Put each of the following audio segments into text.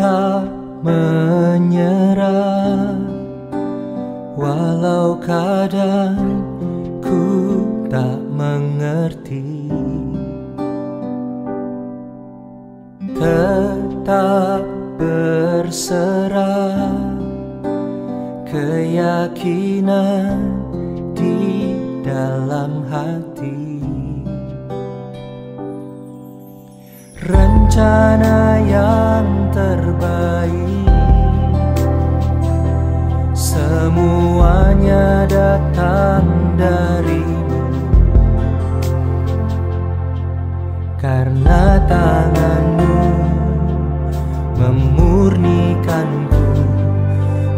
tak menyerah, walau kadang ku tak mengerti. Tetap berserah, keyakinan di dalam hati. Rencana yang terbaik semuanya datang darimu, karena tanganmu memurnikanku.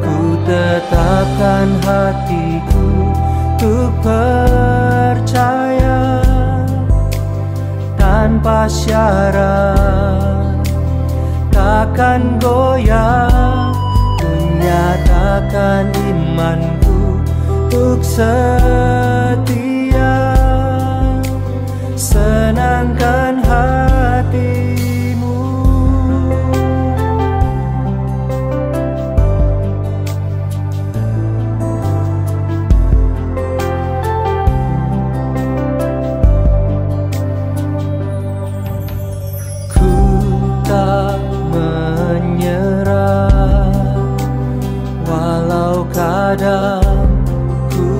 Ku tetapkan hatiku untuk percaya tanpa syarat, takkan goyah. Ku nyatakan imanku untuk setia, senangkan hatimu. Ku tak menyerah, walau kadang ku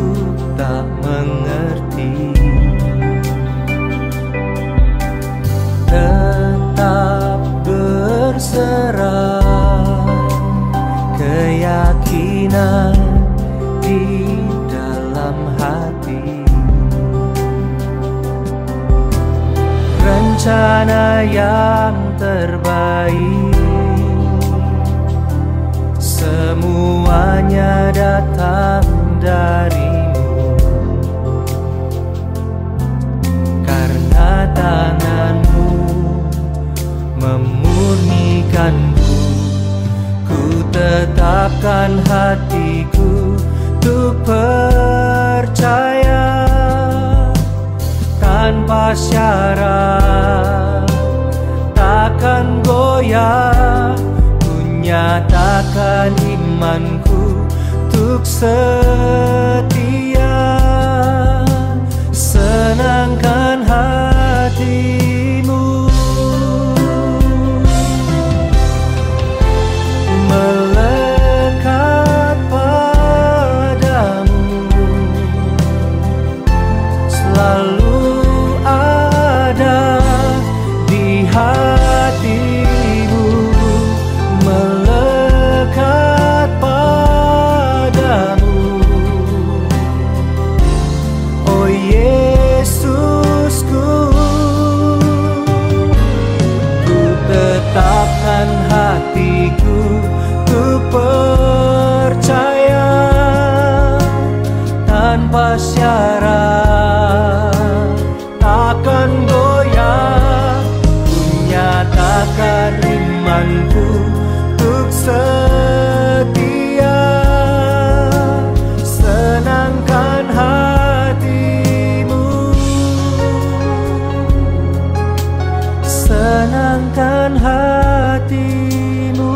tak mengerti. Tetap berserah, keyakinan di dalam hati. Rencana yang terbaik semuanya datang darimu, karena tanganmu memurnikanku. Ku tetapkan hatiku untuk percaya tanpa syarat, takkan goyah. Ku nyatakan imanku untuk setia, senangkan hatimu. Melekat padamu, selalu ada di hatimu. Melekat padamu, oh Yesusku. Ku tetapkan hatiku untuk percaya tanpa syarat, takkan goyah. Ku nyatakan imanku untuk setia, senangkan hatimu, senangkan hatimu.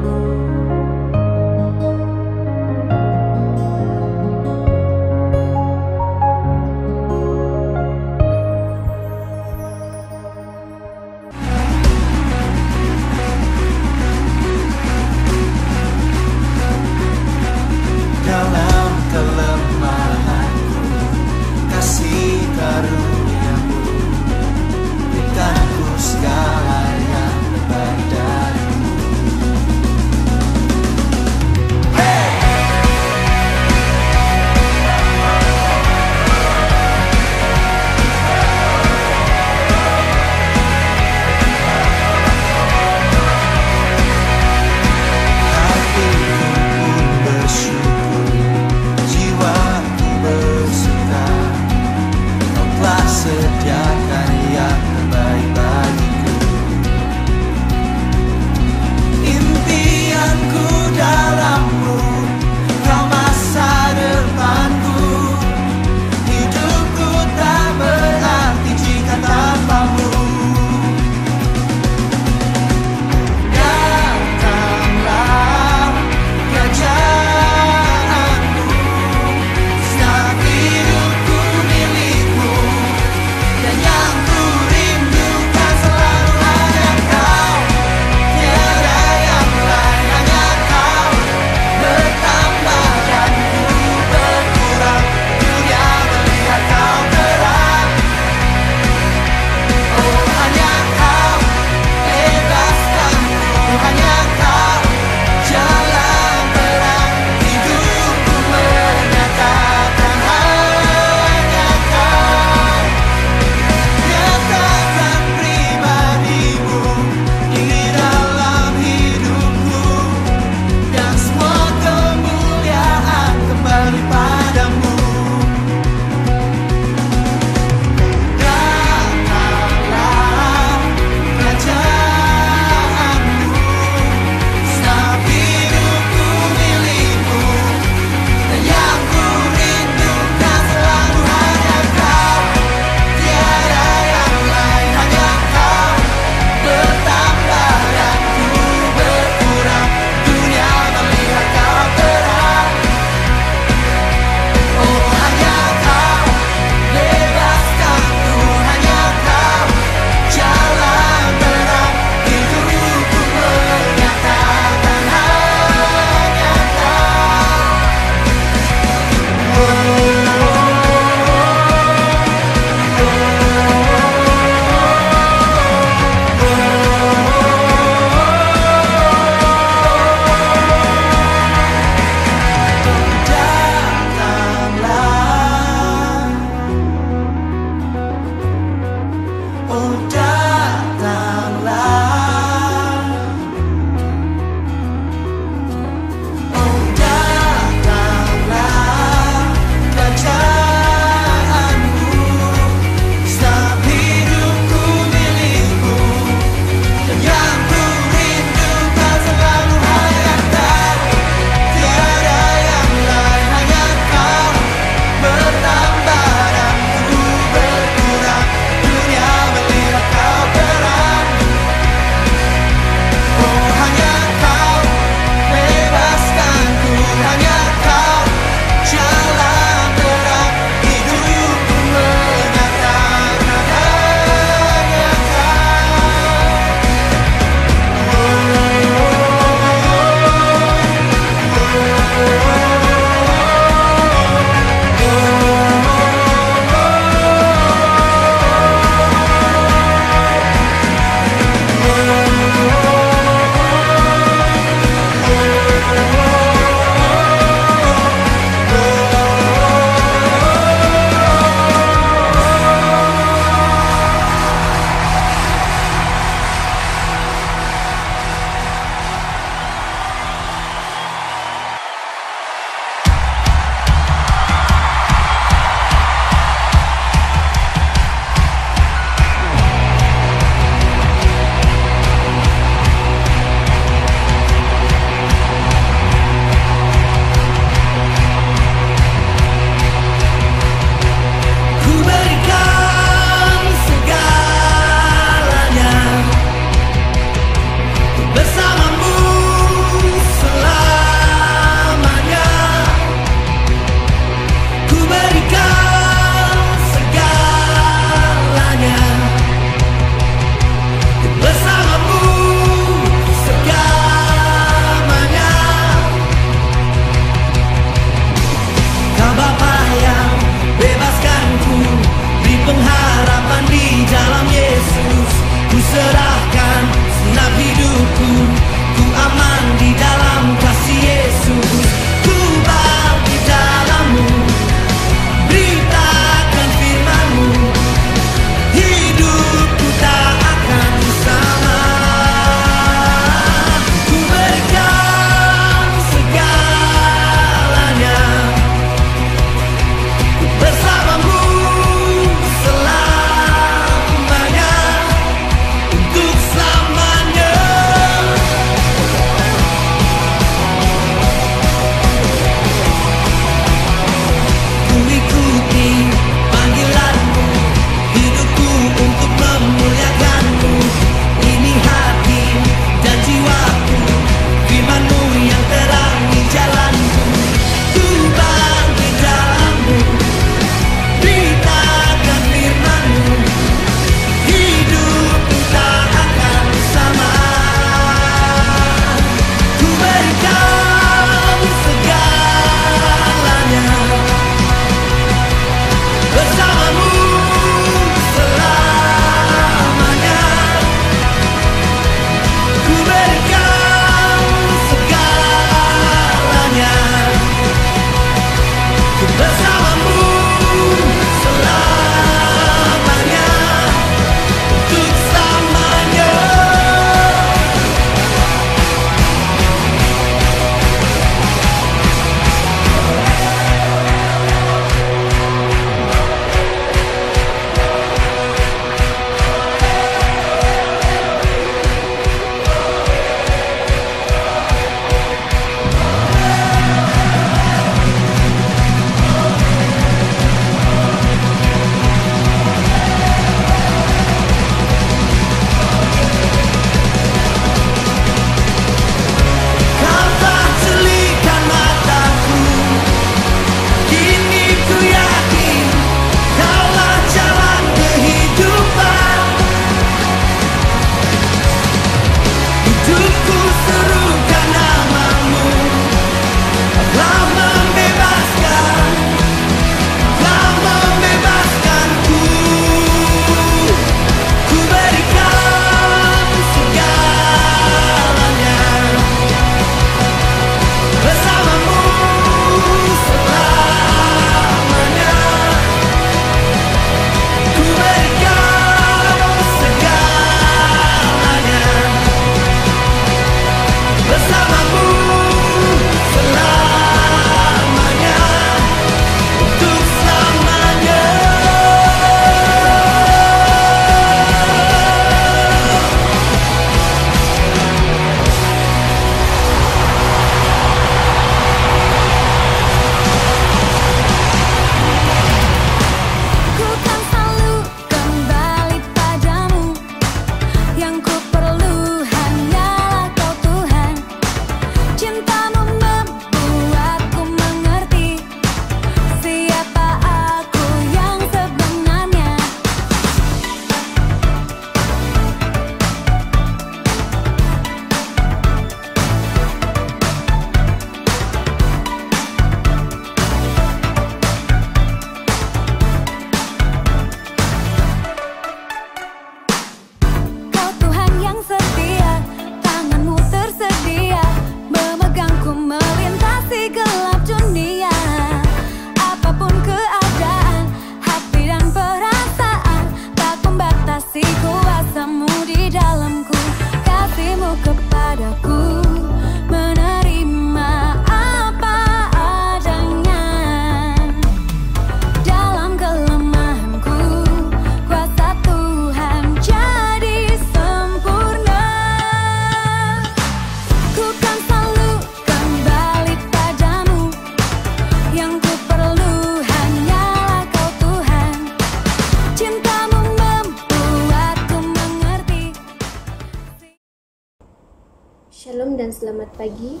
Shalom dan selamat pagi.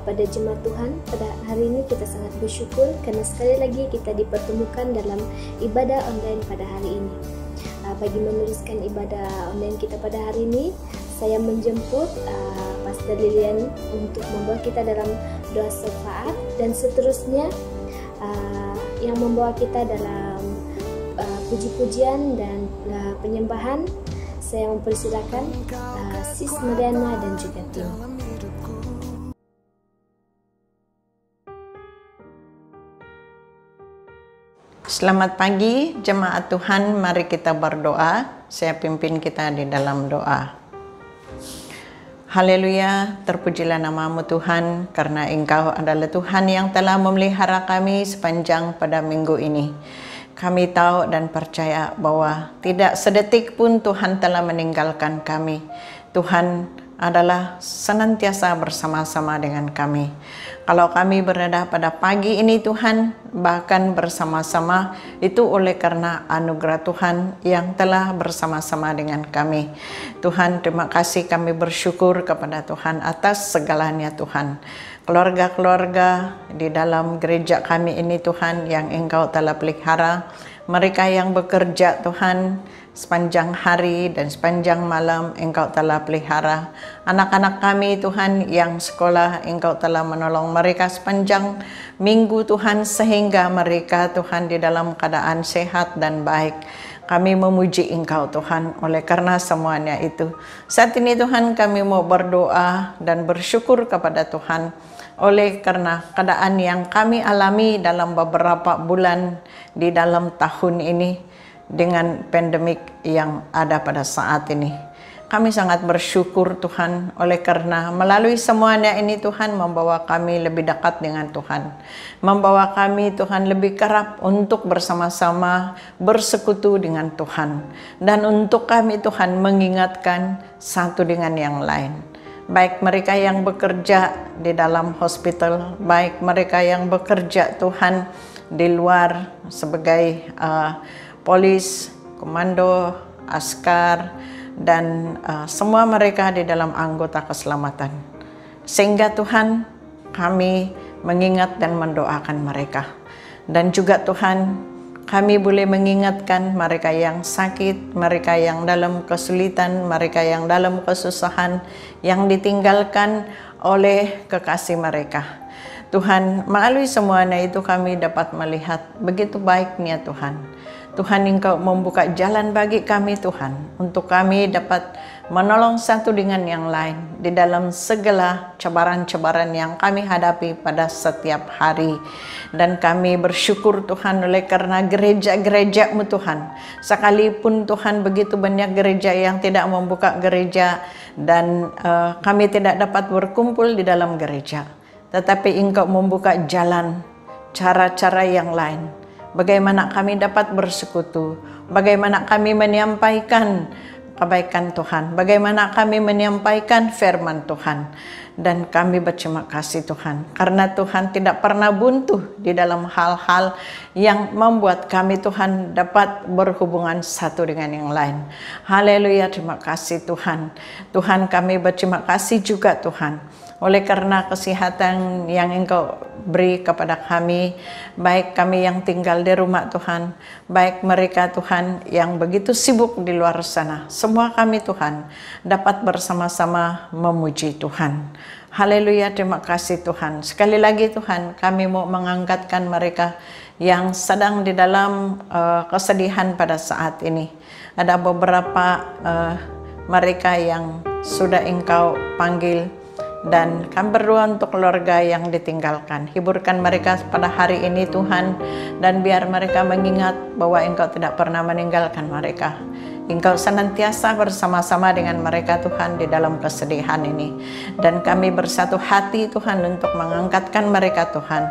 Pada jemaat Tuhan, pada hari ini kita sangat bersyukur karena sekali lagi kita dipertemukan dalam ibadah online pada hari ini. Bagi meneruskan ibadah online kita pada hari ini, saya menjemput Pastor Lilian untuk membawa kita dalam doa syafaat dan seterusnya yang membawa kita dalam puji-pujian dan penyembahan. Saya mempersilakan Sis Mariana dan juga tim. Selamat pagi jemaat Tuhan, mari kita berdoa. Saya pimpin kita di dalam doa. Haleluya, terpujilah namamu Tuhan, karena Engkau adalah Tuhan yang telah memelihara kami sepanjang pada minggu ini. Kami tahu dan percaya bahwa tidak sedetik pun Tuhan telah meninggalkan kami. Tuhan adalah senantiasa bersama-sama dengan kami. Kalau kami berada pada pagi ini Tuhan, bahkan bersama-sama, itu oleh karena anugerah Tuhan yang telah bersama-sama dengan kami. Tuhan, terima kasih, kami bersyukur kepada Tuhan atas segalanya Tuhan. Keluarga-keluarga di dalam gereja kami ini Tuhan yang Engkau telah pelihara, mereka yang bekerja Tuhan sepanjang hari dan sepanjang malam Engkau telah pelihara. Anak-anak kami Tuhan yang sekolah, Engkau telah menolong mereka sepanjang minggu Tuhan, sehingga mereka Tuhan di dalam keadaan sehat dan baik. Kami memuji Engkau Tuhan oleh karena semuanya itu. Saat ini Tuhan kami mau berdoa dan bersyukur kepada Tuhan oleh karena keadaan yang kami alami dalam beberapa bulan di dalam tahun ini dengan pandemik yang ada pada saat ini. Kami sangat bersyukur Tuhan oleh karena melalui semuanya ini Tuhan membawa kami lebih dekat dengan Tuhan. Membawa kami Tuhan lebih kerap untuk bersama-sama bersekutu dengan Tuhan. Dan untuk kami Tuhan mengingatkan satu dengan yang lain. Baik mereka yang bekerja di dalam hospital, baik mereka yang bekerja Tuhan di luar sebagai polis, komando, askar, dan semua mereka di dalam anggota keselamatan. Sehingga Tuhan kami mengingat dan mendoakan mereka. Dan juga Tuhan kami boleh mengingatkan mereka yang sakit, mereka yang dalam kesulitan, mereka yang dalam kesusahan, yang ditinggalkan oleh kekasih mereka. Tuhan, melalui semuanya itu kami dapat melihat begitu baiknya Tuhan. Tuhan, Engkau membuka jalan bagi kami Tuhan, untuk kami dapat menolong satu dengan yang lain di dalam segala cabaran-cabaran yang kami hadapi pada setiap hari. Dan kami bersyukur Tuhan oleh karena gereja-gereja-Mu Tuhan. Sekalipun Tuhan begitu banyak gereja yang tidak membuka gereja dan kami tidak dapat berkumpul di dalam gereja. Tetapi Engkau membuka jalan, cara-cara yang lain. Bagaimana kami dapat bersekutu, bagaimana kami menyampaikan kebaikan Tuhan, bagaimana kami menyampaikan firman Tuhan. Dan kami berterima kasih Tuhan, karena Tuhan tidak pernah buntu di dalam hal-hal yang membuat kami Tuhan dapat berhubungan satu dengan yang lain. Haleluya, terima kasih Tuhan. Tuhan, kami berterima kasih juga Tuhan, oleh karena kesehatan yang Engkau beri kepada kami, baik kami yang tinggal di rumah Tuhan, baik mereka Tuhan yang begitu sibuk di luar sana. Semua kami Tuhan dapat bersama-sama memuji Tuhan. Haleluya, terima kasih Tuhan. Sekali lagi Tuhan, kami mau mengangkatkan mereka yang sedang di dalam kesedihan pada saat ini. Ada beberapa mereka yang sudah Engkau panggil, dan kami berdoa untuk keluarga yang ditinggalkan. Hiburkan mereka pada hari ini Tuhan, dan biar mereka mengingat bahwa Engkau tidak pernah meninggalkan mereka. Engkau senantiasa bersama-sama dengan mereka Tuhan di dalam kesedihan ini. Dan kami bersatu hati Tuhan untuk mengangkatkan mereka Tuhan,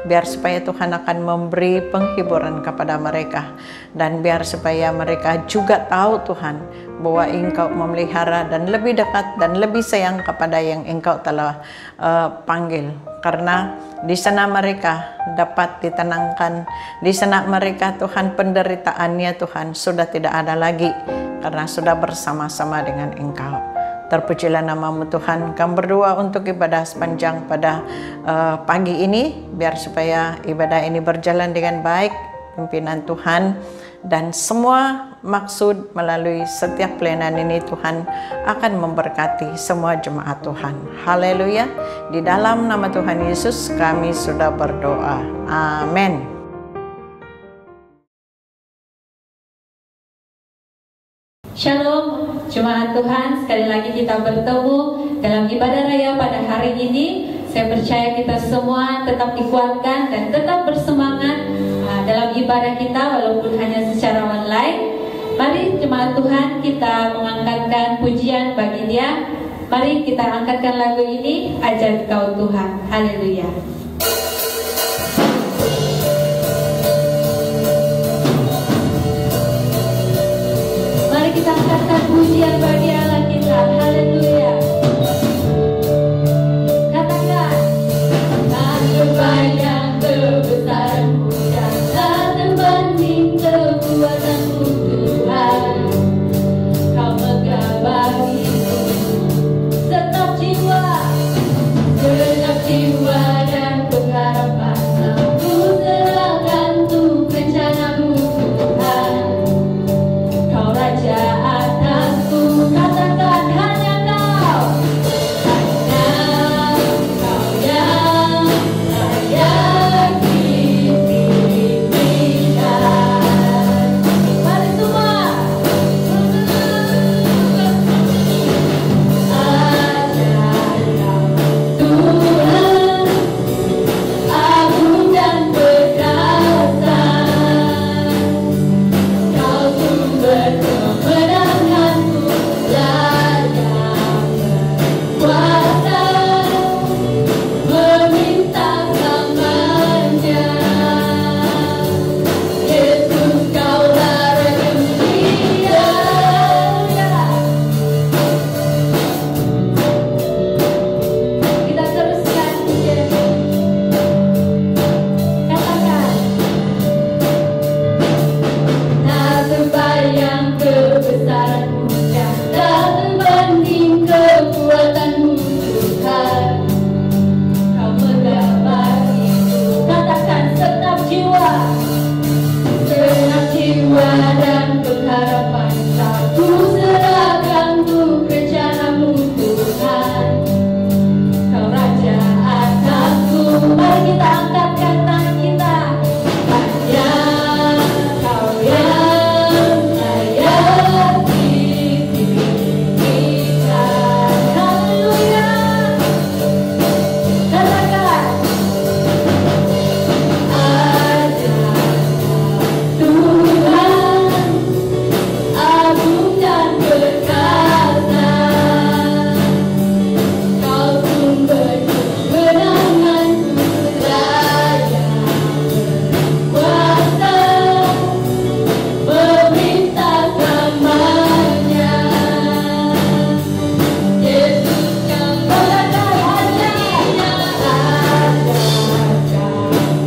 biar supaya Tuhan akan memberi penghiburan kepada mereka. Dan biar supaya mereka juga tahu Tuhan bahwa Engkau memelihara dan lebih dekat dan lebih sayang kepada yang Engkau telah panggil. Karena di sana mereka dapat ditenangkan, di sana mereka Tuhan penderitaannya Tuhan sudah tidak ada lagi, karena sudah bersama-sama dengan Engkau. Terpujilah nama-Mu Tuhan. Kami berdoa untuk ibadah sepanjang pada pagi ini, biar supaya ibadah ini berjalan dengan baik, pimpinan Tuhan, dan semua maksud melalui setiap pelayanan ini Tuhan akan memberkati semua jemaat Tuhan. Haleluya. Di dalam nama Tuhan Yesus kami sudah berdoa. Amin. Shalom jemaat Tuhan, sekali lagi kita bertemu dalam ibadah raya pada hari ini. Saya percaya kita semua tetap dikuatkan dan tetap bersemangat dalam ibadah kita walaupun hanya secara online. Mari jemaat Tuhan kita mengangkatkan pujian bagi Dia. Mari kita angkatkan lagu ini, Ajar Kau Tuhan. Haleluya. Mari kita angkatkan pujian bagi Allah kita. Haleluya. Katakan, tak terbayang kebesaran-Mu dan tak terbanding kekuatan-Mu Tuhan. Kau megah bagiku segenap jiwa dan pengharapan. Aku serahkan untuk rencana-Mu Tuhan. Kau Raja atasku, katakan hanya Kau yang layak ditinggikan. Mari semua ajar Tuhan, agung dan perkasa. Kau sumber kemenanganku, layak berkuasa, meminta selamanya. Yesus, Kaulah Raja mulia. Kita teruskan pujian. Katakan, tak terbayang kebesaran-Mu dan tak terbanding kekuatan-Mu Tuhan. Kau megah bagiku, katakan segenap jiwa dan pengharapan. Ku serahkan untuk rencana-Mu Tuhan. Kau Raja atasku. Mari kita angkatkan tangan kita. Hanya Kau yang layak ditinggikan. Haleluya. Katakan, ajar Tuhan, agung dan perkasa. Kau sumber kemenanganku, layak berkuasa, meminta selamanya. Yesus yang berkata hanya ajar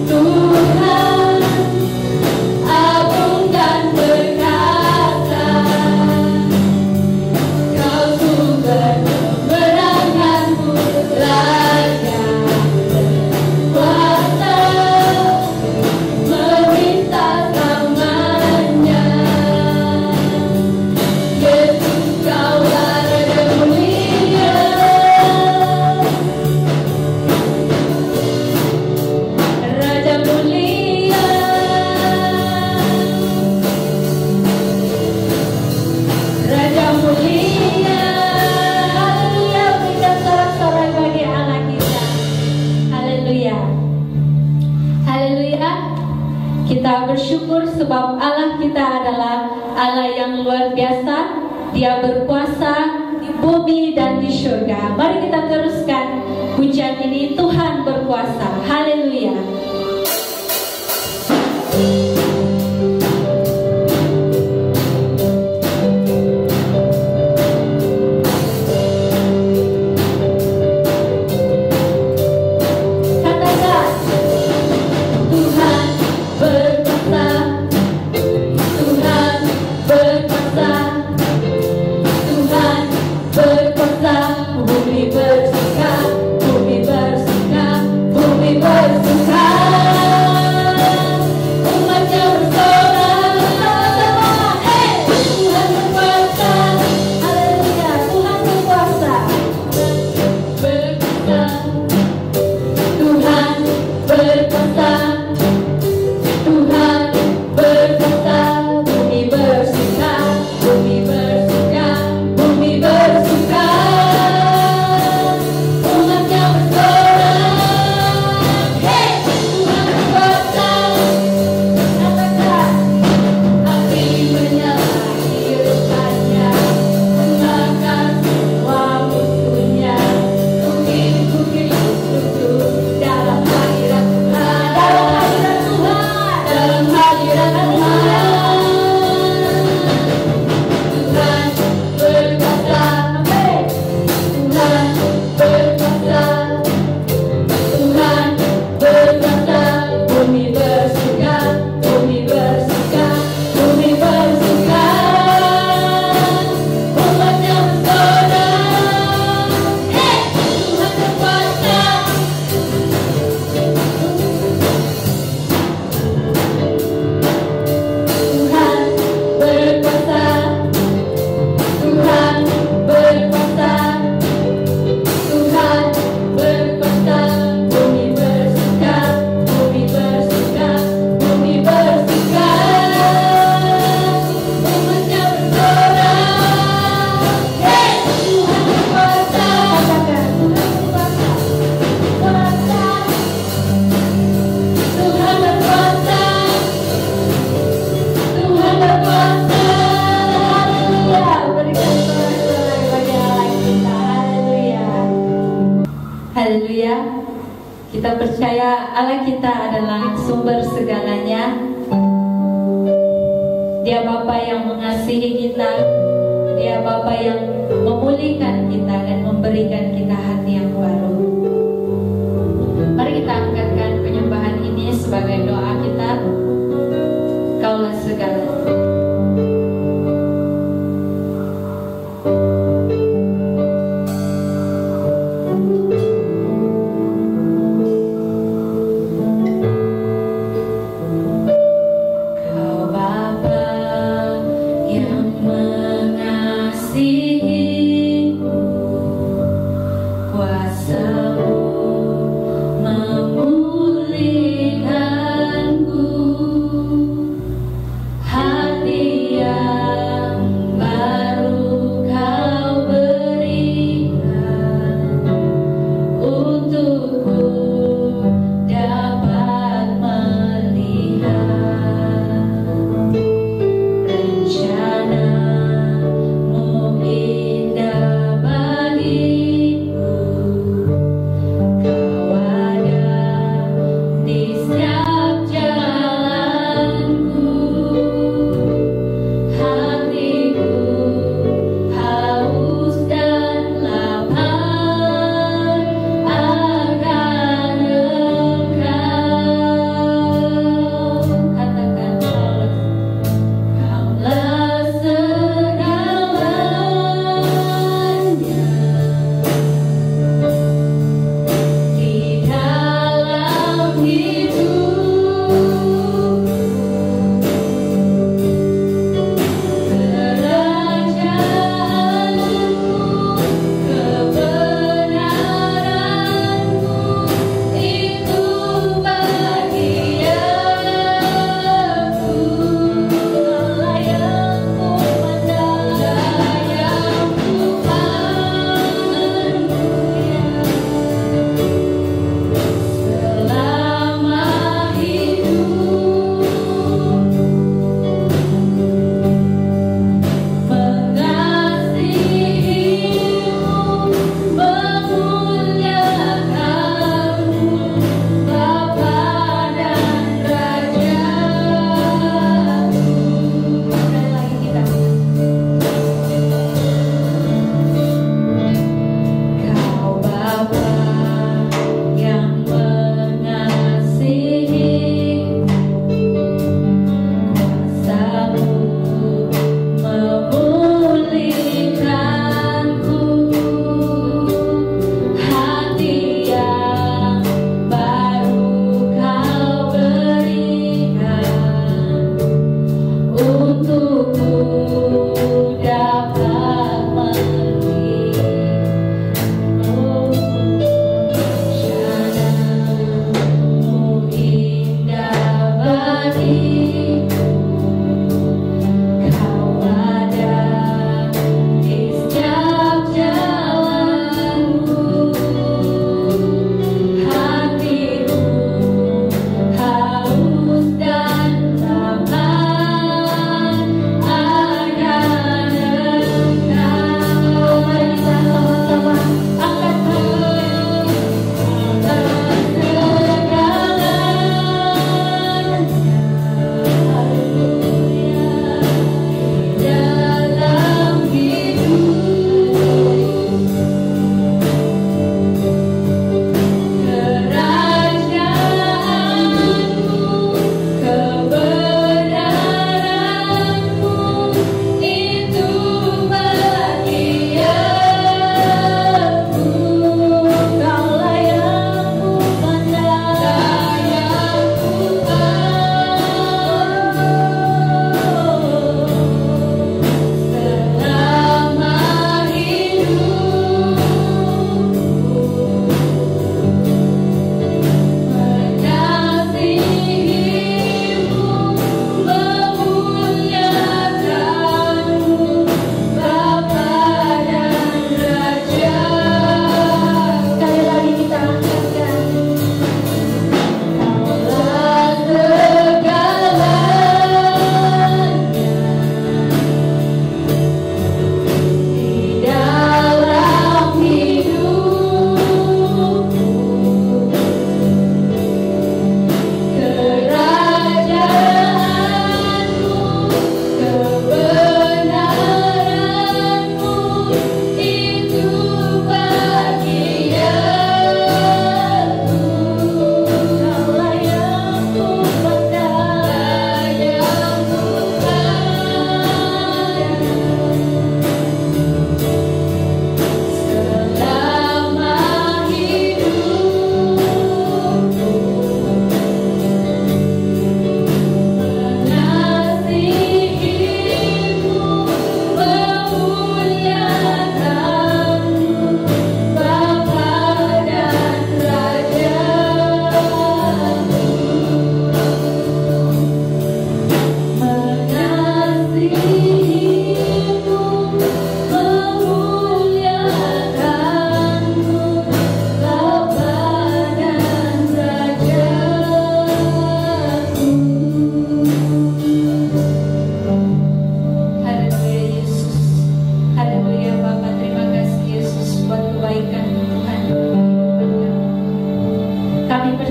Tuhan, agung dan perkasa. Kau sumber kemenanganku, layak berkuasa, meminta selamanya. Yesus, Kaulah Raja mulia. Raja mulia. Raja mulia. Haleluya. Berikan sorak-sorai bagi Allah kita. Haleluya. Haleluya. Kita bersyukur sebab Allah kita adalah Allah yang luar biasa. Dia berkuasa di bumi dan di surga. Mari kita teruskan pujian ini, Tuhan berkuasa. Haleluya. Katakan, Tuhan berkuasa, Tuhan berkuasa, Tuhan berkuasa. Haleluya. Kita percaya Allah kita adalah sumber segalanya. Dia Bapa yang mengasihi kita. Dia Bapa yang memulihkan kita dan memberikan kita hati yang baru. Mari kita angkatkan penyembahan ini sebagai doa kita. Kaulah segalanya. Mengasihi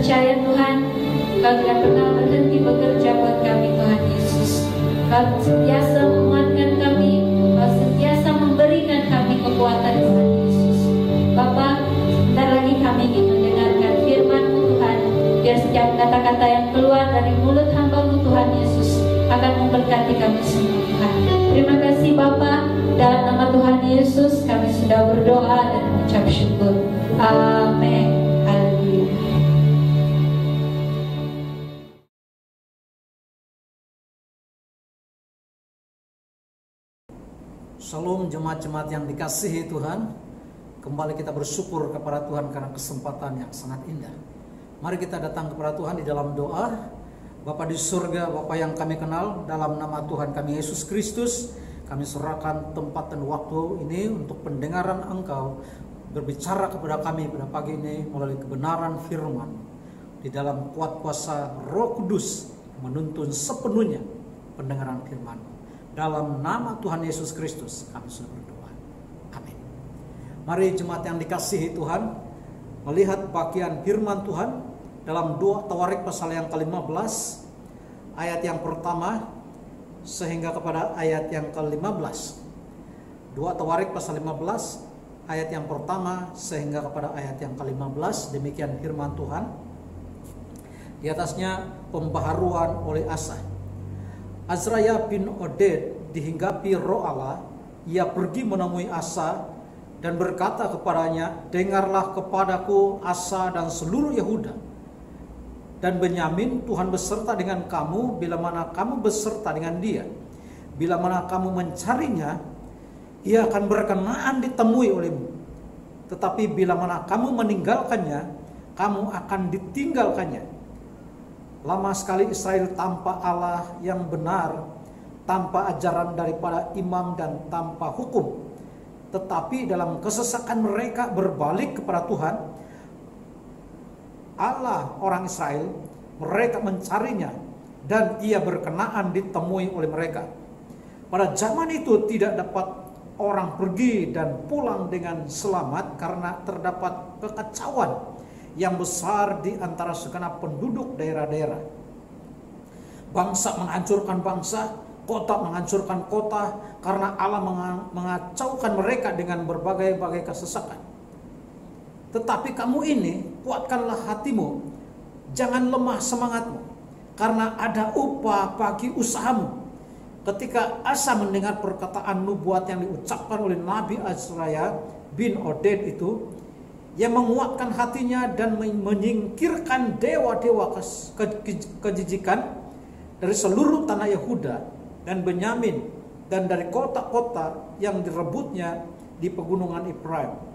percaya Tuhan, Kau tidak pernah berhenti bekerja buat kami Tuhan Yesus. Kau sentiasa menguatkan kami, Kau sentiasa memberikan kami kekuatan Tuhan Yesus. Bapa, sebentar lagi kami ingin mendengarkan firman-Mu Tuhan. Biar setiap kata-kata yang keluar dari mulut hamba-Mu Tuhan Yesus akan memberkati kami semua Tuhan. Terima kasih Bapa, dalam nama Tuhan Yesus kami sudah berdoa dan mengucap syukur. Amin. Haleluya. Shalom jemaat-jemaat yang dikasihi Tuhan. Kembali kita bersyukur kepada Tuhan karena kesempatan yang sangat indah. Mari kita datang kepada Tuhan di dalam doa. Bapa di surga, Bapa yang kami kenal, dalam nama Tuhan kami Yesus Kristus, kami serahkan tempat dan waktu ini untuk pendengaran Engkau berbicara kepada kami pada pagi ini melalui kebenaran firman. Di dalam kuat kuasa Roh Kudus menuntun sepenuhnya pendengaran firman. Dalam nama Tuhan Yesus Kristus kami sudah berdoa. Amin. Mari jemaat yang dikasihi Tuhan, melihat bagian firman Tuhan dalam 2 Tawarik pasal yang ke-15 ayat yang pertama sehingga kepada ayat yang ke-15. 2 Tawarik pasal 15 ayat yang pertama sehingga kepada ayat yang ke-15. Demikian firman Tuhan. Di atasnya pembaharuan oleh Asa. Azraya bin Oded dihinggapi roh Allah. Ia pergi menemui Asa dan berkata kepadanya, dengarlah kepadaku Asa dan seluruh Yehuda dan Benyamin, Tuhan beserta dengan kamu bila mana kamu beserta dengan dia. Bila mana kamu mencarinya, ia akan berkenaan ditemui olehmu. Tetapi bila mana kamu meninggalkannya, kamu akan ditinggalkannya. Lama sekali Israel tanpa Allah yang benar, tanpa ajaran daripada imam dan tanpa hukum. Tetapi dalam kesesakan mereka berbalik kepada Tuhan Allah orang Israel, mereka mencarinya dan ia berkenaan ditemui oleh mereka. Pada zaman itu tidak dapat orang pergi dan pulang dengan selamat karena terdapat kekacauan yang besar di antara segenap penduduk daerah-daerah. Bangsa menghancurkan bangsa, kota menghancurkan kota karena Allah mengacaukan mereka dengan berbagai-bagai kesesakan. Tetapi kamu ini, kuatkanlah hatimu, jangan lemah semangatmu, karena ada upah bagi usahamu. Ketika Asa mendengar perkataan nubuat yang diucapkan oleh Nabi Azraya bin Oded itu, yang menguatkan hatinya dan menyingkirkan dewa-dewa kejijikan dari seluruh tanah Yehuda dan Benyamin dan dari kota-kota yang direbutnya di pegunungan Efraim,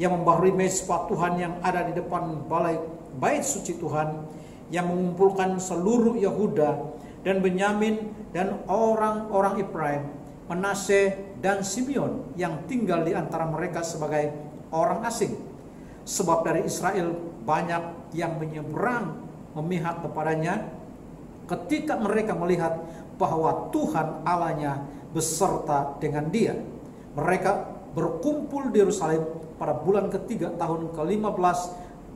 yang membaharui mezbah Tuhan yang ada di depan balai bait suci Tuhan, yang mengumpulkan seluruh Yehuda dan Benyamin dan orang-orang Efraim, Manasye dan Simeon yang tinggal di antara mereka sebagai orang asing. Sebab dari Israel banyak yang menyeberang memihak kepadanya ketika mereka melihat bahwa Tuhan Allahnya beserta dengan dia. Mereka berkumpul di Yerusalem pada bulan ketiga tahun ke-15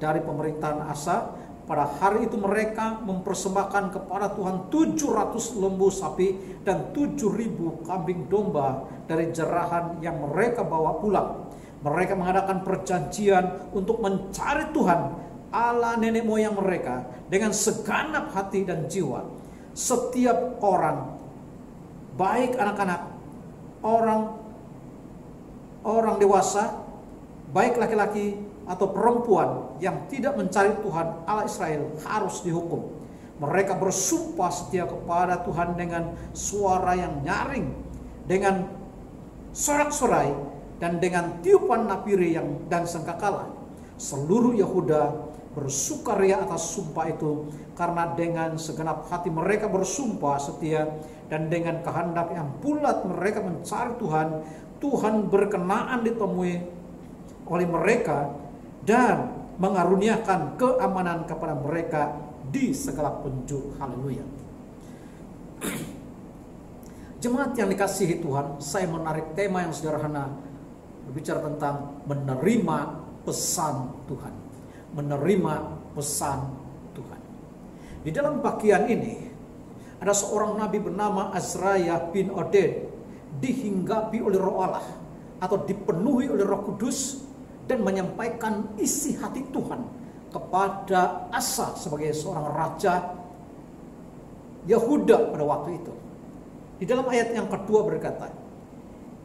dari pemerintahan Asa. Pada hari itu mereka mempersembahkan kepada Tuhan 700 lembu sapi dan 7.000 kambing domba dari jerahan yang mereka bawa pulang. Mereka mengadakan perjanjian untuk mencari Tuhan Allah nenek moyang mereka dengan segenap hati dan jiwa. Setiap orang, baik anak-anak, orang dewasa, baik laki-laki atau perempuan yang tidak mencari Tuhan Allah Israel harus dihukum. Mereka bersumpah setia kepada Tuhan dengan suara yang nyaring, dengan sorak-sorai, dan dengan tiupan napiri dan sangkakala. Seluruh Yehuda bersukaria atas sumpah itu, karena dengan segenap hati mereka bersumpah setia, dan dengan kehendak yang bulat mereka mencari Tuhan. Tuhan berkenaan ditemui oleh mereka dan mengaruniakan keamanan kepada mereka di segala penjuru. Haleluya. Jemaat yang dikasihi Tuhan, saya menarik tema yang sederhana, berbicara tentang menerima pesan Tuhan. Menerima pesan Di dalam bagian ini ada seorang nabi bernama Azraya bin Oded dihinggapi oleh Roh Allah atau dipenuhi oleh Roh Kudus dan menyampaikan isi hati Tuhan kepada Asa sebagai seorang raja Yehuda pada waktu itu. Di dalam ayat yang kedua berkata,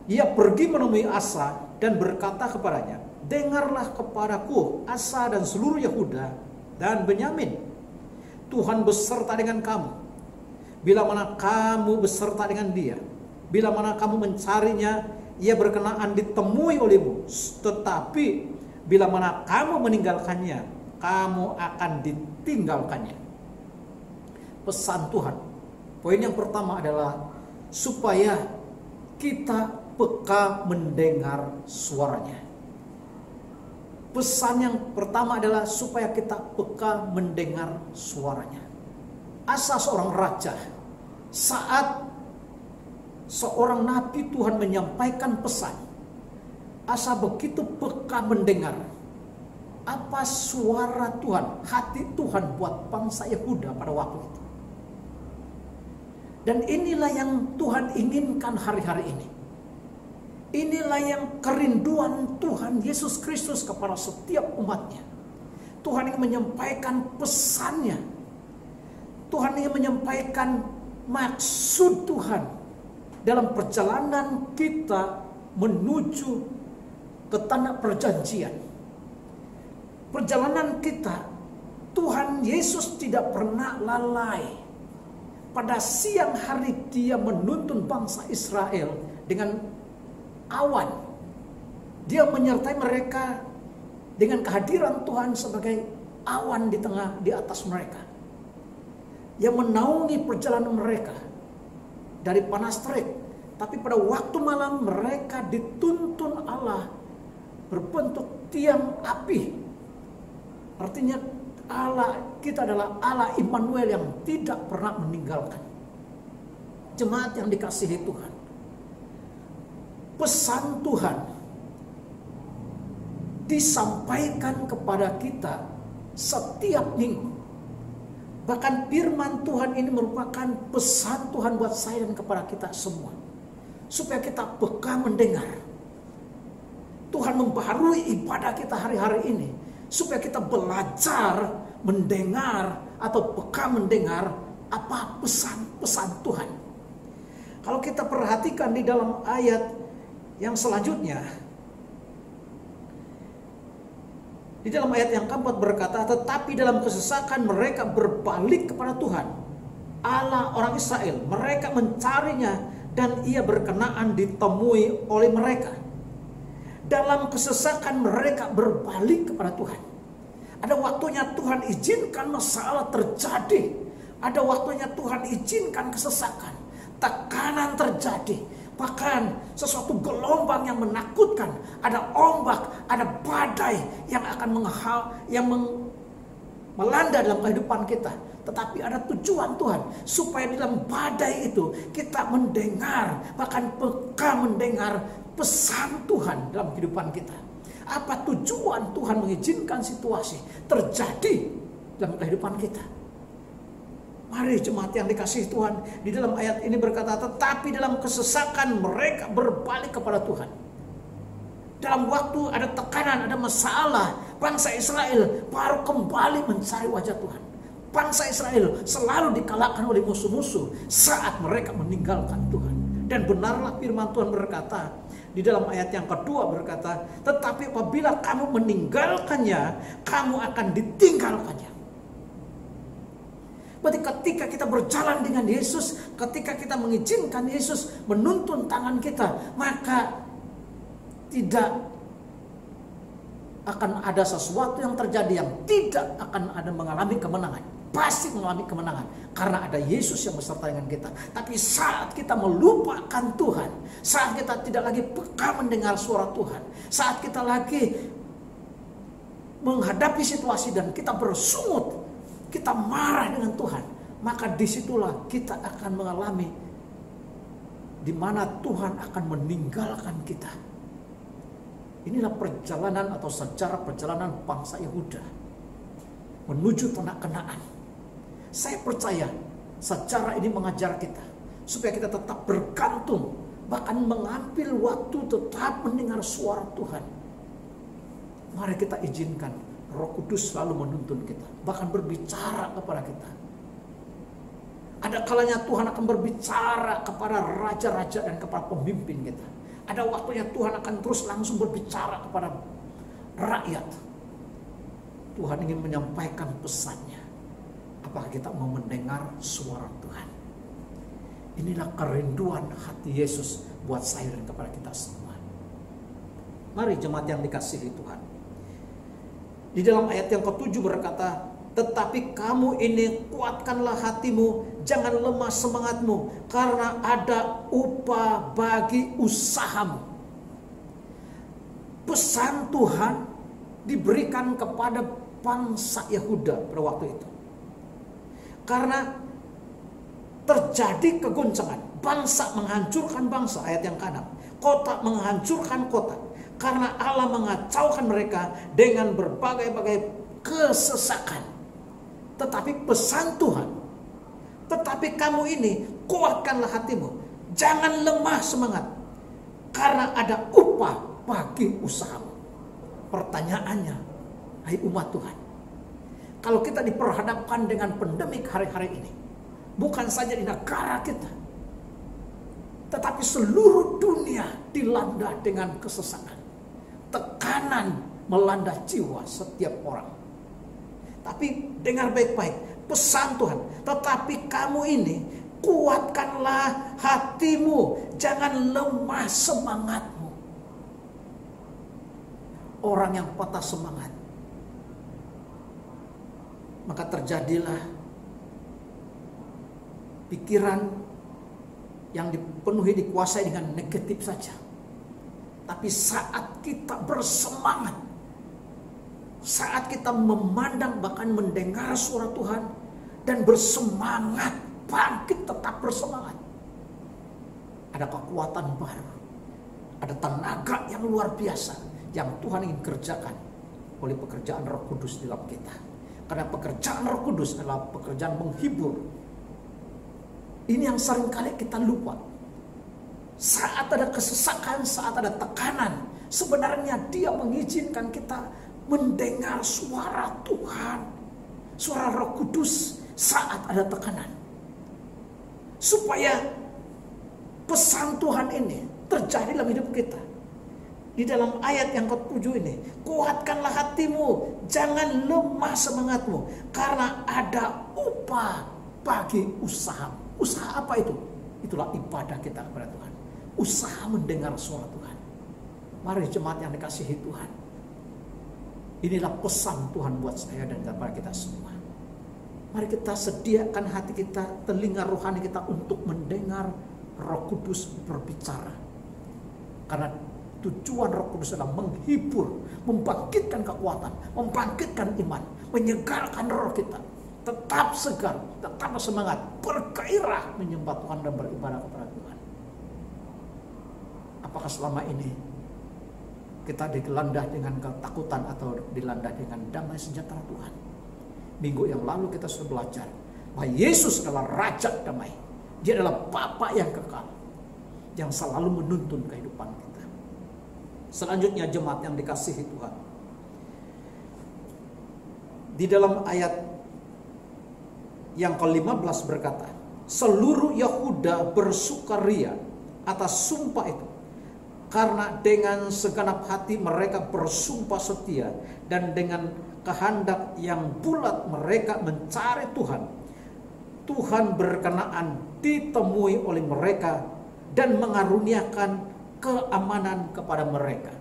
ia pergi menemui Asa dan berkata kepadanya, dengarlah kepadaku Asa dan seluruh Yehuda dan Benyamin. Tuhan beserta dengan kamu. Bila mana kamu beserta dengan dia, bila mana kamu mencarinya, ia berkenaan ditemui olehmu. Tetapi bila mana kamu meninggalkannya, kamu akan ditinggalkannya. Pesan Tuhan. Poin yang pertama adalah supaya kita peka mendengar suaranya. Pesan yang pertama adalah supaya kita peka mendengar suaranya. Asa seorang raja, saat seorang nabi Tuhan menyampaikan pesan, Asa begitu peka mendengar apa suara Tuhan, hati Tuhan buat bangsa Yehuda pada waktu itu. Dan inilah yang Tuhan inginkan hari-hari ini. Inilah yang kerinduan Tuhan Yesus Kristus kepada setiap umatnya. Tuhan ingin menyampaikan pesannya. Tuhan ingin menyampaikan maksud Tuhan dalam perjalanan kita menuju ke tanah perjanjian. Perjalanan kita, Tuhan Yesus tidak pernah lalai. Pada siang hari dia menuntun bangsa Israel dengan awan. Dia menyertai mereka dengan kehadiran Tuhan sebagai awan di atas mereka. Yang menaungi perjalanan mereka dari panas terik. Tapi pada waktu malam mereka dituntun Allah berbentuk tiang api. Artinya Allah kita adalah Allah Immanuel yang tidak pernah meninggalkan. Jemaat yang dikasihi Tuhan. Pesan Tuhan disampaikan kepada kita setiap minggu. Bahkan firman Tuhan ini merupakan pesan Tuhan buat saya dan kepada kita semua. Supaya kita peka mendengar. Tuhan membaharui ibadah kita hari-hari ini. Supaya kita belajar mendengar atau peka mendengar apa pesan-pesan Tuhan. Kalau kita perhatikan di dalam ayat yang selanjutnya, di dalam ayat yang keempat berkata, tetapi dalam kesesakan mereka berbalik kepada Tuhan, Allah orang Israel. Mereka mencarinya dan ia berkenaan ditemui oleh mereka. Dalam kesesakan mereka berbalik kepada Tuhan. Ada waktunya Tuhan izinkan masalah terjadi. Ada waktunya Tuhan izinkan kesesakan. Tekanan terjadi. Bahkan sesuatu gelombang yang menakutkan. Ada ombak, ada badai yang akan melanda dalam kehidupan kita. Tetapi ada tujuan Tuhan. Supaya dalam badai itu kita mendengar. Bahkan peka mendengar pesan Tuhan dalam kehidupan kita. Apa tujuan Tuhan mengizinkan situasi terjadi dalam kehidupan kita? Mari jemaat yang dikasihi Tuhan, di dalam ayat ini berkata, tetapi dalam kesesakan mereka berbalik kepada Tuhan. Dalam waktu ada tekanan, ada masalah, bangsa Israel baru kembali mencari wajah Tuhan. Bangsa Israel selalu dikalahkan oleh musuh-musuh saat mereka meninggalkan Tuhan. Dan benarlah firman Tuhan berkata, di dalam ayat yang kedua berkata, tetapi apabila kamu meninggalkannya, kamu akan ditinggalkannya. Berarti ketika kita berjalan dengan Yesus, ketika kita mengizinkan Yesus menuntun tangan kita, maka tidak akan ada sesuatu yang terjadi yang tidak akan ada mengalami kemenangan. Pasti mengalami kemenangan karena ada Yesus yang beserta dengan kita. Tapi saat kita melupakan Tuhan, saat kita tidak lagi peka mendengar suara Tuhan, saat kita lagi menghadapi situasi dan kita bersungut, kita marah dengan Tuhan, maka disitulah kita akan mengalami di mana Tuhan akan meninggalkan kita. Inilah perjalanan atau sejarah perjalanan bangsa Yehuda menuju tanah Kanaan. Saya percaya sejarah ini mengajar kita supaya kita tetap bergantung, bahkan mengambil waktu tetap mendengar suara Tuhan. Mari kita izinkan Roh Kudus selalu menuntun kita, bahkan berbicara kepada kita. Ada kalanya Tuhan akan berbicara kepada raja-raja dan kepada pemimpin kita. Ada waktunya Tuhan akan terus langsung berbicara kepada rakyat. Tuhan ingin menyampaikan pesannya. Apakah kita mau mendengar suara Tuhan? Inilah kerinduan hati Yesus buat saya dan kepada kita semua. Mari jemaat yang dikasihi Tuhan. Di dalam ayat yang ke-7 berkata, tetapi kamu ini kuatkanlah hatimu, jangan lemah semangatmu, karena ada upah bagi usahamu. Pesan Tuhan diberikan kepada bangsa Yehuda pada waktu itu. Karena terjadi kegoncangan, bangsa menghancurkan bangsa, ayat yang ke-6. Kota menghancurkan kota, karena Allah mengacaukan mereka dengan berbagai-bagai kesesakan. Tetapi pesan Tuhan, tetapi kamu ini kuatkanlah hatimu, jangan lemah semangat, karena ada upah bagi usahamu. Pertanyaannya, hai umat Tuhan, kalau kita diperhadapkan dengan pandemik hari-hari ini, bukan saja di negara kita, tetapi seluruh dunia dilanda dengan kesesakan, tekanan melanda jiwa setiap orang. Tapi dengar baik-baik pesan Tuhan, tetapi kamu ini kuatkanlah hatimu, jangan lemah semangatmu. Orang yang patah semangat, maka terjadilah pikiran yang dipenuhi, dikuasai dengan negatif saja. Tapi saat kita bersemangat, saat kita memandang bahkan mendengar suara Tuhan dan bersemangat, bangkit tetap bersemangat, ada kekuatan baru, ada tenaga yang luar biasa yang Tuhan ingin kerjakan oleh pekerjaan Roh Kudus dalam kita. Karena pekerjaan Roh Kudus adalah pekerjaan menghibur. Ini yang seringkali kita lupa. Saat ada kesesakan, saat ada tekanan, sebenarnya Dia mengizinkan kita mendengar suara Tuhan, suara Roh Kudus saat ada tekanan, supaya pesan Tuhan ini terjadi dalam hidup kita. Di dalam ayat yang ke-7 ini, kuatkanlah hatimu, jangan lemah semangatmu, karena ada upah bagi usaha. Usaha apa itu? Itulah ibadah kita kepada Tuhan. Usaha mendengar suara Tuhan. Mari jemaat yang dikasihi Tuhan, inilah pesan Tuhan buat saya dan kepada kita semua. Mari kita sediakan hati kita, telinga rohani kita untuk mendengar Roh Kudus berbicara. Karena tujuan Roh Kudus adalah menghibur, membangkitkan kekuatan, membangkitkan iman, menyegarkan roh kita. Tetap segar, tetap semangat, bergairah menyembah Tuhan dan beribadah kepada Tuhan. Apakah selama ini kita dilanda dengan ketakutan atau dilanda dengan damai sejahtera Tuhan? Minggu yang lalu kita sudah belajar bahwa Yesus adalah Raja damai. Dia adalah Bapa yang kekal, yang selalu menuntun kehidupan kita. Selanjutnya jemaat yang dikasihi Tuhan, di dalam ayat yang ke-15 berkata, seluruh Yehuda bersukaria atas sumpah itu, karena dengan segenap hati mereka bersumpah setia, dan dengan kehendak yang bulat mereka mencari Tuhan. Tuhan berkenaan ditemui oleh mereka dan mengaruniakan keamanan kepada mereka.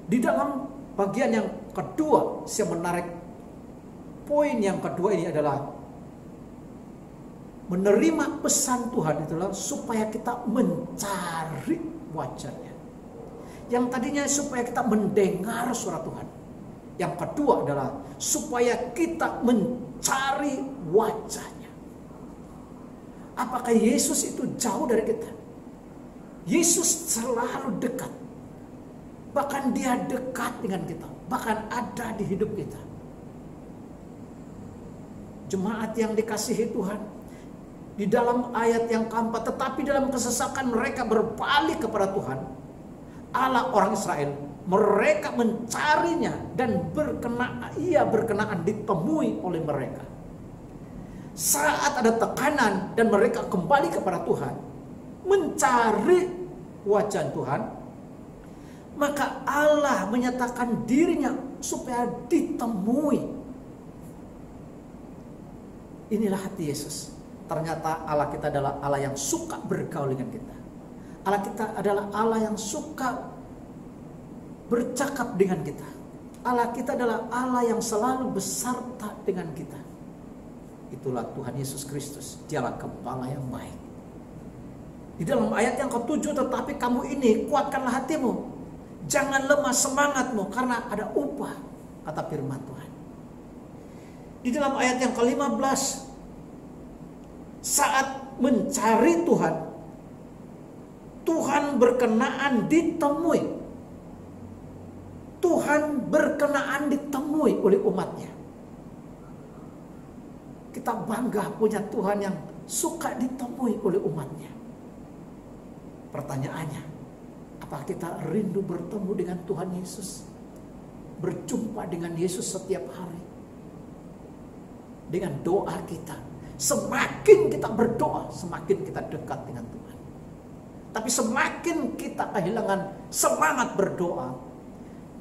Di dalam bagian yang kedua, saya menarik poin yang kedua ini adalah menerima pesan Tuhan itulah supaya kita mencari wajahnya. Yang tadinya supaya kita mendengar suara Tuhan. Yang kedua adalah supaya kita mencari wajahnya. Apakah Yesus itu jauh dari kita? Yesus selalu dekat. Bahkan Dia dekat dengan kita. Bahkan ada di hidup kita. Jemaat yang dikasihi Tuhan, di dalam ayat yang keempat, tetapi dalam kesesakan mereka berbalik kepada Tuhan, Allah orang Israel. Mereka mencarinya dan ia berkenaan ditemui oleh mereka. Saat ada tekanan dan mereka kembali kepada Tuhan, mencari wajah Tuhan, maka Allah menyatakan dirinya supaya ditemui. Inilah hati Yesus. Ternyata Allah kita adalah Allah yang suka bergaul dengan kita. Allah kita adalah Allah yang suka bercakap dengan kita. Allah kita adalah Allah yang selalu beserta dengan kita. Itulah Tuhan Yesus Kristus. Dialah Gembala yang baik. Di dalam ayat yang ke-7, tetapi kamu ini kuatkanlah hatimu, jangan lemah semangatmu, karena ada upah, kata firman Tuhan. Di dalam ayat yang ke-15, saat mencari Tuhan, Tuhan berkenaan ditemui. Tuhan berkenaan ditemui oleh umatnya. Kita bangga punya Tuhan yang suka ditemui oleh umatnya. Pertanyaannya, apakah kita rindu bertemu dengan Tuhan Yesus? Berjumpa dengan Yesus setiap hari? Dengan doa kita, semakin kita berdoa, semakin kita dekat dengan Tuhan. Tapi semakin kita kehilangan semangat berdoa,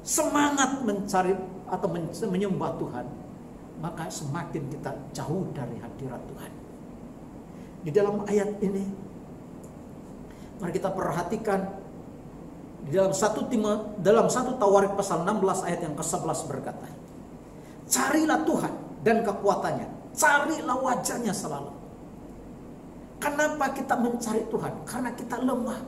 semangat mencari atau menyembah Tuhan, maka semakin kita jauh dari hadirat Tuhan. Di dalam ayat ini, mari kita perhatikan di dalam 1 Tawarik pasal 16 ayat yang ke-11 berkata, carilah Tuhan dan kekuatannya, carilah wajahnya selalu. Kenapa kita mencari Tuhan? Karena kita lemah.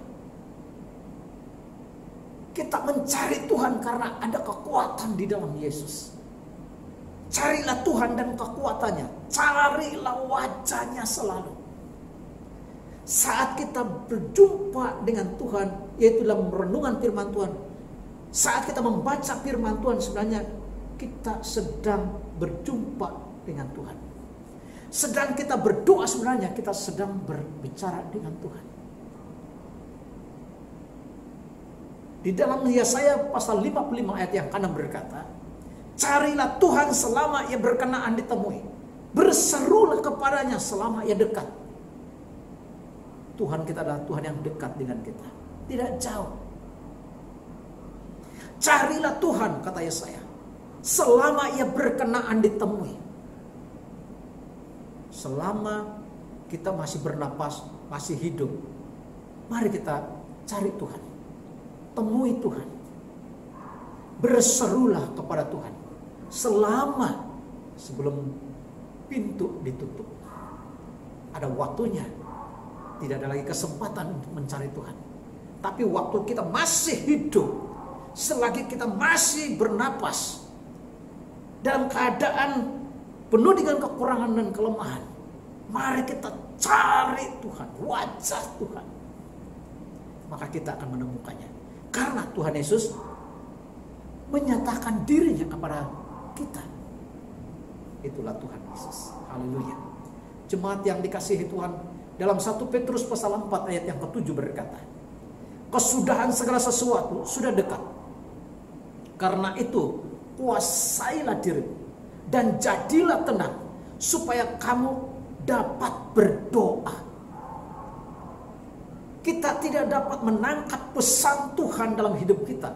Kita mencari Tuhan karena ada kekuatan di dalam Yesus. Carilah Tuhan dan kekuatannya, carilah wajahnya selalu. Saat kita berjumpa dengan Tuhan, yaitu dalam renungan firman Tuhan, saat kita membaca firman Tuhan, sebenarnya kita sedang berjumpa dengan Tuhan. Sedang kita berdoa, sebenarnya kita sedang berbicara dengan Tuhan. Di dalam Yesaya pasal 55 ayat yang ke-6 berkata, carilah Tuhan selama ia berkenaan ditemui, berserulah kepadanya selama ia dekat. Tuhan kita adalah Tuhan yang dekat dengan kita, tidak jauh. Carilah Tuhan, kata Yesaya, selama ia berkenaan ditemui. Selama kita masih bernapas, masih hidup, mari kita cari Tuhan, temui Tuhan, berserulah kepada Tuhan selama sebelum pintu ditutup. Ada waktunya, tidak ada lagi kesempatan untuk mencari Tuhan. Tapi waktu kita masih hidup, selagi kita masih bernapas, dalam keadaan penuh dengan kekurangan dan kelemahan, mari kita cari Tuhan, wajah Tuhan. Maka kita akan menemukannya. Karena Tuhan Yesus menyatakan dirinya kepada kita. Itulah Tuhan Yesus. Haleluya. Jemaat yang dikasihi Tuhan, dalam 1 Petrus pasal 4 ayat yang ke-7 berkata, kesudahan segala sesuatu sudah dekat. Karena itu, kuasailah dirimu dan jadilah tenang, supaya kamu dapat berdoa. Kita tidak dapat menangkap pesan Tuhan dalam hidup kita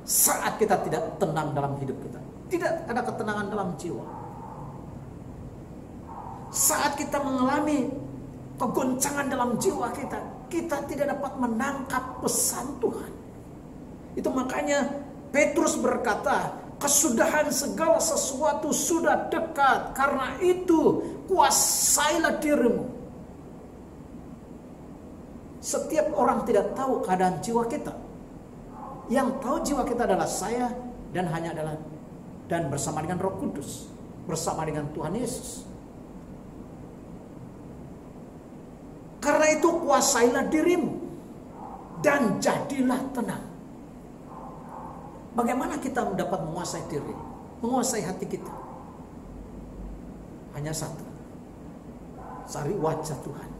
saat kita tidak tenang dalam hidup kita. Tidak ada ketenangan dalam jiwa. Saat kita mengalami kegoncangan dalam jiwa kita, kita tidak dapat menangkap pesan Tuhan. Itu makanya Petrus berkata, kesudahan segala sesuatu sudah dekat. Karena itu, kuasailah dirimu. Setiap orang tidak tahu keadaan jiwa kita. Yang tahu jiwa kita adalah saya dan hanya adalah dan bersama dengan Roh Kudus, bersama dengan Tuhan Yesus. Karena itu kuasailah dirimu dan jadilah tenang. Bagaimana kita dapat menguasai diri, menguasai hati kita? hanya satu. Cari wajah Tuhan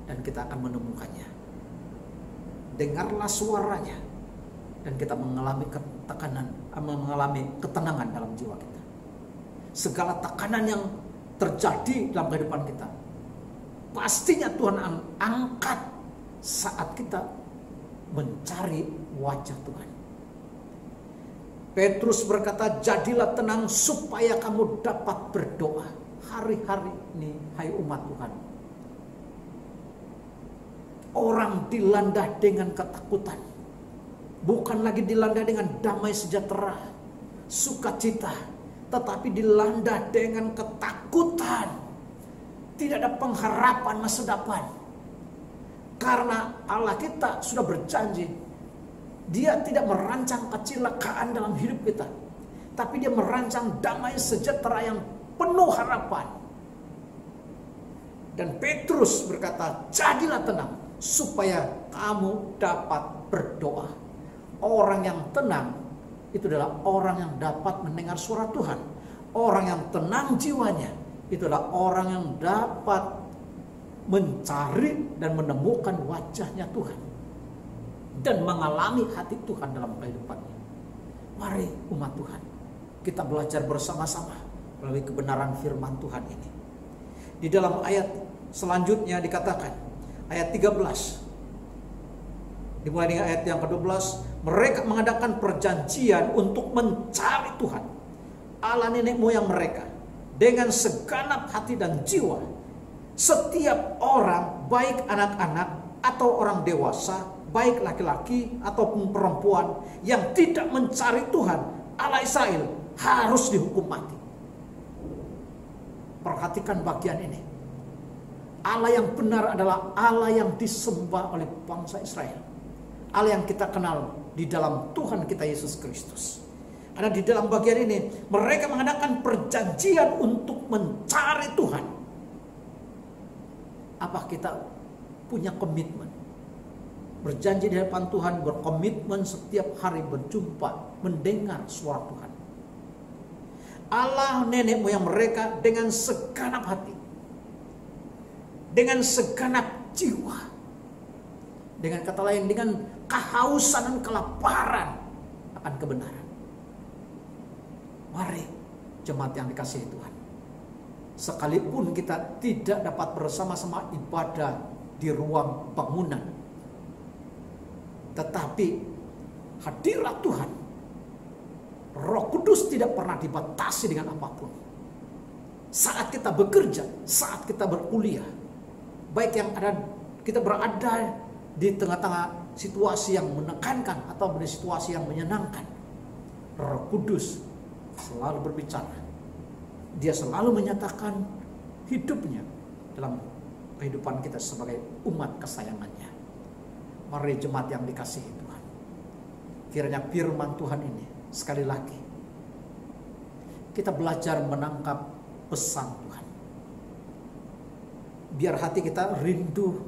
dan kita akan menemukannya. Dengarlah suaranya dan kita mengalami ketenangan dalam jiwa kita. Segala tekanan yang terjadi dalam kehidupan kita, pastinya Tuhan angkat saat kita mencari wajah Tuhan. Petrus berkata, jadilah tenang supaya kamu dapat berdoa hari-hari ini, hai umat Tuhan. Orang dilanda dengan ketakutan, bukan lagi dilanda dengan damai sejahtera, sukacita, tetapi dilanda dengan ketakutan. Tidak ada pengharapan masa depan. Karena Allah kita sudah berjanji, Dia tidak merancang kecelakaan dalam hidup kita, tapi Dia merancang damai sejahtera yang penuh harapan. Dan Petrus berkata, jadilah tenang supaya kamu dapat berdoa. Orang yang tenang itu adalah orang yang dapat mendengar suara Tuhan. Orang yang tenang jiwanya itu adalah orang yang dapat mencari dan menemukan wajahnya Tuhan dan mengalami hati Tuhan dalam kehidupannya. Mari umat Tuhan, kita belajar bersama-sama melalui kebenaran firman Tuhan ini. Di dalam ayat selanjutnya dikatakan, ayat 13, dimulai dengan ayat yang ke-12, mereka mengadakan perjanjian untuk mencari Tuhan, Allah nenek moyang mereka, dengan segenap hati dan jiwa. Setiap orang, baik anak-anak atau orang dewasa, baik laki-laki ataupun perempuan, yang tidak mencari Tuhan, Allah Israel, harus dihukum mati. Perhatikan bagian ini. Allah yang benar adalah Allah yang disembah oleh bangsa Israel. Allah yang kita kenal di dalam Tuhan kita Yesus Kristus. Karena di dalam bagian ini mereka mengadakan perjanjian untuk mencari Tuhan. Apa kita punya komitmen? Berjanji di hadapan Tuhan, berkomitmen setiap hari berjumpa, mendengar suara Tuhan. Allah nenek moyang mereka dengan segenap hati, dengan segenap jiwa, dengan kata lain dengan kehausan dan kelaparan akan kebenaran. Mari jemaat yang dikasihi Tuhan, sekalipun kita tidak dapat bersama-sama ibadah di ruang bangunan, tetapi hadirat Tuhan, Roh Kudus tidak pernah dibatasi dengan apapun. Saat kita bekerja, saat kita berkuliah, baik yang ada kita berada di tengah-tengah situasi yang menekankan atau di situasi yang menyenangkan, Roh Kudus selalu berbicara. Dia selalu menyatakan hidupnya dalam kehidupan kita sebagai umat kesayangannya. Mari jemaat yang dikasihi Tuhan, kiranya firman Tuhan ini sekali lagi kita belajar menangkap pesan Tuhan. Biar hati kita rindu,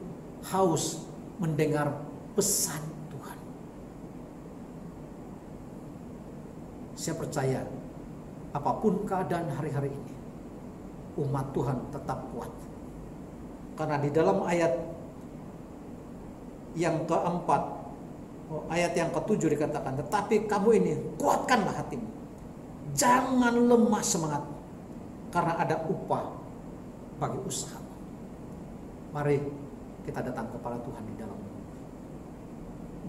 haus mendengar pesan Tuhan. Saya percaya apapun keadaan hari-hari ini, umat Tuhan tetap kuat. Karena di dalam ayat yang keempat, ayat yang ke-7 dikatakan, tetapi kamu ini kuatkanlah hatimu, jangan lemah semangat, karena ada upah bagi usaha. Mari kita datang kepada Tuhan di dalam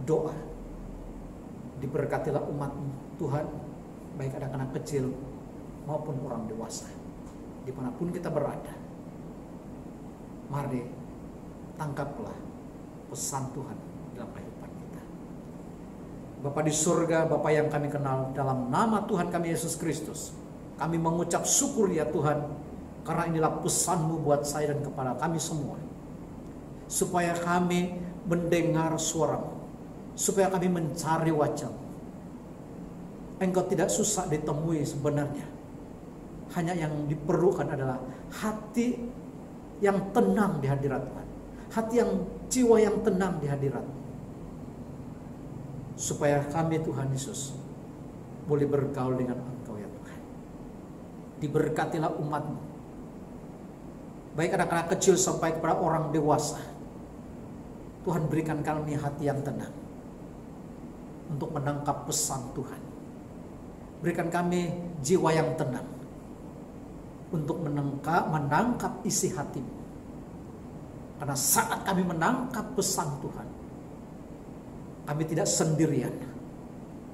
doa. Diberkatilah umat-Mu Tuhan, baik anak-anak kecil maupun orang dewasa, dimanapun kita berada. Mari tangkaplah pesan Tuhan dalam kehidupan kita. Bapa di surga, Bapa yang kami kenal, dalam nama Tuhan kami Yesus Kristus, kami mengucap syukur ya Tuhan, karena inilah pesan-Mu buat saya dan kepada kami semua, supaya kami mendengar suara-Mu, supaya kami mencari wajah-Mu. Engkau tidak susah ditemui sebenarnya. Hanya yang diperlukan adalah hati yang tenang di hadirat Tuhan, hati yang jiwa yang tenang di hadirat, supaya kami Tuhan Yesus boleh bergaul dengan Engkau ya Tuhan. Diberkatilah umat-Mu baik anak-anak kecil sampai kepada orang dewasa. Tuhan, berikan kami hati yang tenang untuk menangkap pesan Tuhan. Berikan kami jiwa yang tenang untuk menangkap isi hati-Mu. Karena saat kami menangkap pesan Tuhan, kami tidak sendirian,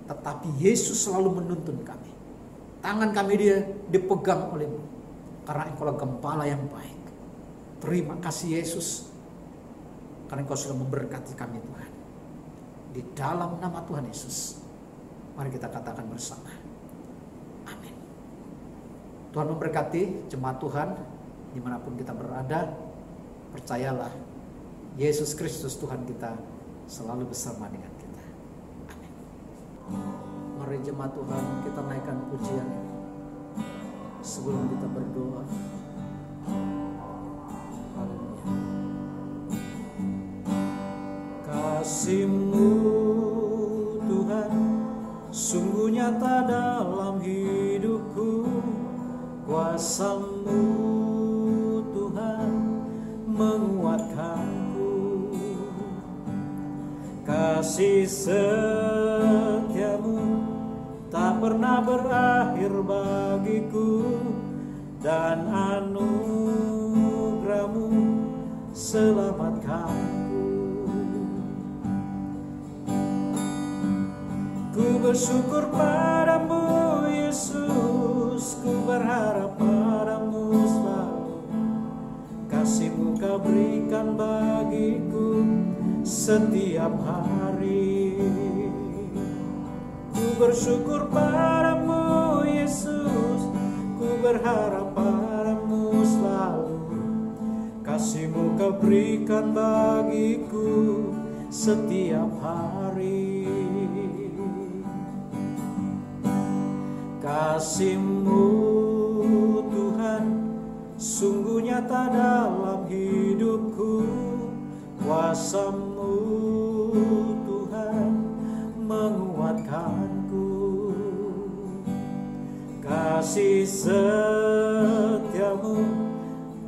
tetapi Yesus selalu menuntun kami. Tangan kami dia dipegang oleh-Mu, karena Engkaulah Gembala yang baik. Terima kasih Yesus, karena Engkau sudah memberkati kami Tuhan. Di dalam nama Tuhan Yesus, mari kita katakan bersama, amin. Tuhan memberkati jemaat Tuhan dimanapun kita berada. Percayalah, Yesus Kristus Tuhan kita selalu bersama dengan kita. Amin. Mari jemaat Tuhan, kita naikkan pujian sebelum kita berdoa. Haleluya. Kasih-Mu Tuhan sungguh nyata dalam hidupku. Kuasa-Mu Tuhan menguatkanku. Kasih setia-Mu tak pernah berakhir bagiku, dan anugerah-Mu selamatkanku. Ku bersyukur padamu Yesus, ku berharap padamu selalu. Kasih-Mu Kau berikan bagiku setiap hari. Ku bersyukur padamu Yesus, ku berharap padamu selalu. Kasih-Mu Kau berikan bagiku setiap hari. Kasih-Mu Tuhan sungguh nyata dalam hidupku. Kuasa-Mu Tuhan menguatkanku. Kasih setia-Mu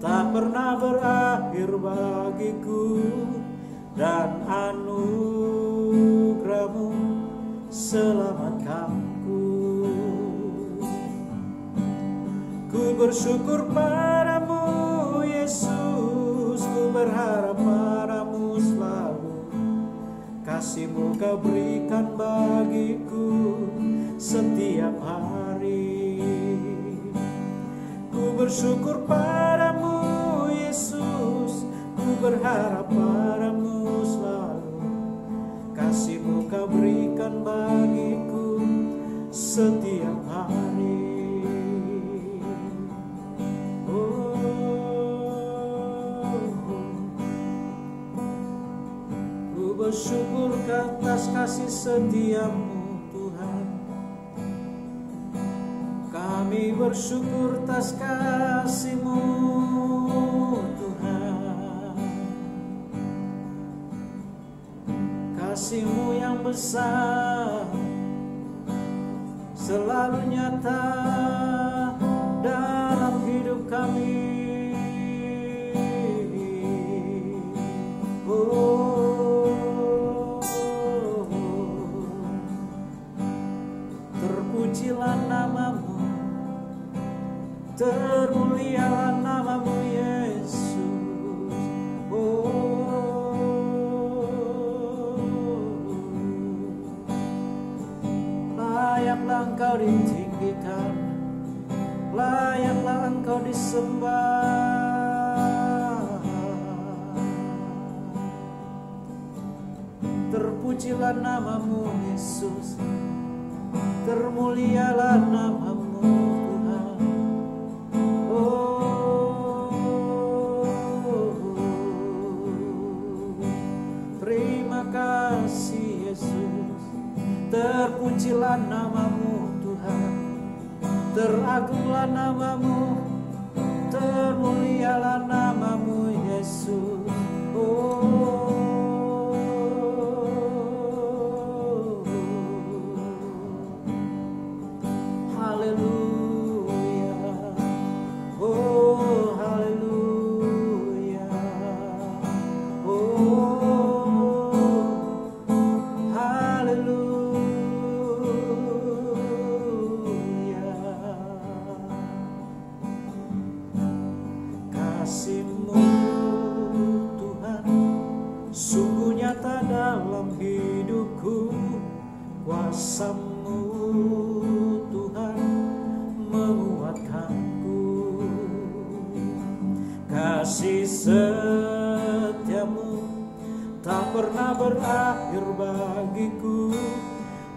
tak pernah berakhir bagiku, dan anugerah-Mu selamatkanku. Ku bersyukur padamu Yesus, ku berharap padamu selalu. Kasih-Mu Kau berikan bagiku setiap hari. Ku bersyukur padamu Yesus, ku berharap padamu selalu. Kasih-Mu Kau berikan bagiku setiap hari. Ku bersyukur atas kasih setia-Mu Tuhan. Kami bersyukur atas kasih-Mu Tuhan. Kasih-Mu yang besar selalu nyata dalam hidup kami. Terpujilah nama-Mu, termulialah nama-Mu Yesus. Layaklah Engkau ditinggikan, layaklah Engkau disembah. Terpujilah nama-Mu Yesus, termulialah nama-Mu Tuhan. Terima kasih Yesus. Terpujilah nama-Mu Tuhan, teragunglah nama-Mu, termulialah nama-Mu Yesus. Haleluya, oh haleluya. berakhir bagiku,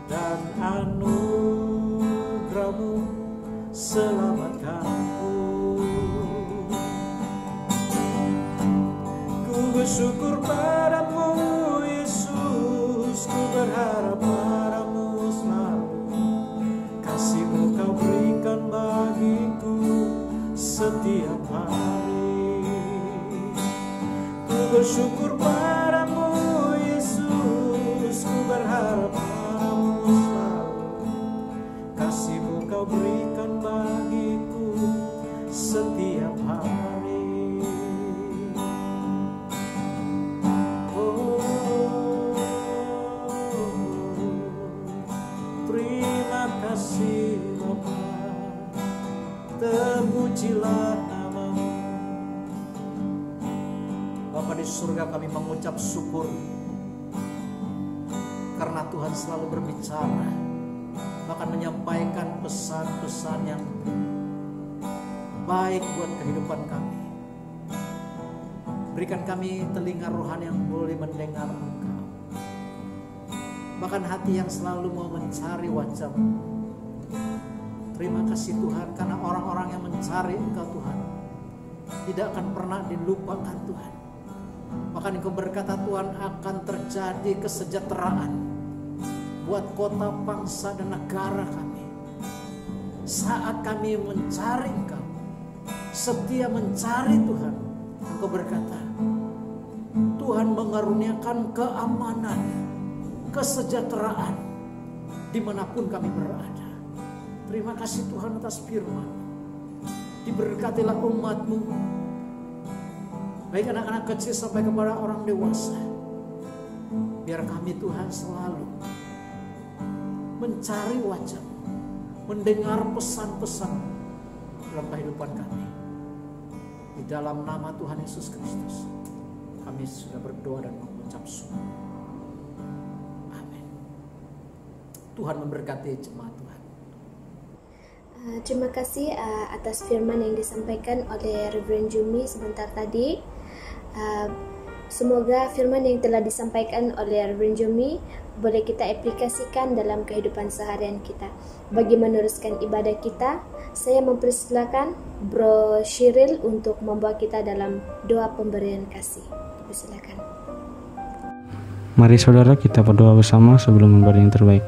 dan anugerah-Mu selamatkanku. Ku bersyukur padamu Yesus, ku berharap padamu selalu. Kasih-Mu Kau berikan bagiku setiap hari. Ku bersyukur padamu Yesus, ku berharap padamu selalu. Kasih-Mu Kau berikan bagiku setiap hari. Oh, terima kasih Bapa, terpujilah nama-Mu. Bapa di surga, kami mengucap syukur karena Tuhan selalu berbicara, bahkan menyampaikan pesan-pesan yang baik buat kehidupan kami. Berikan kami telinga rohani yang boleh mendengar Engkau, bahkan hati yang selalu mau mencari wajah-Mu. Terima kasih Tuhan, karena orang-orang yang mencari Engkau Tuhan tidak akan pernah dilupakan Tuhan. Bahkan Engkau berkata Tuhan, akan terjadi kesejahteraan buat kota, bangsa, dan negara kami saat kami mencari Engkau, setia mencari Tuhan. Engkau berkata Tuhan mengaruniakan keamanan, kesejahteraan dimanapun kami berada. Terima kasih Tuhan atas firman. Diberkatilah umat-Mu, baik anak-anak kecil sampai kepada orang dewasa. Biar kami Tuhan selalu mencari wajah-Mu, mendengar pesan-pesan dalam kehidupan kami. Di dalam nama Tuhan Yesus Kristus kami sudah berdoa dan mengucap syukur. Amin. Tuhan memberkati jemaat Tuhan. Terima kasih atas firman yang disampaikan oleh Reverend Jumi sebentar tadi. Semoga firman yang telah disampaikan oleh Reverend Jumi boleh kita aplikasikan dalam kehidupan seharian kita. Bagi meneruskan ibadah kita, saya mempersilakan Bro Shiril untuk membawa kita dalam doa pemberian kasih. Persilakan. Mari saudara kita berdoa bersama sebelum memberi yang terbaik.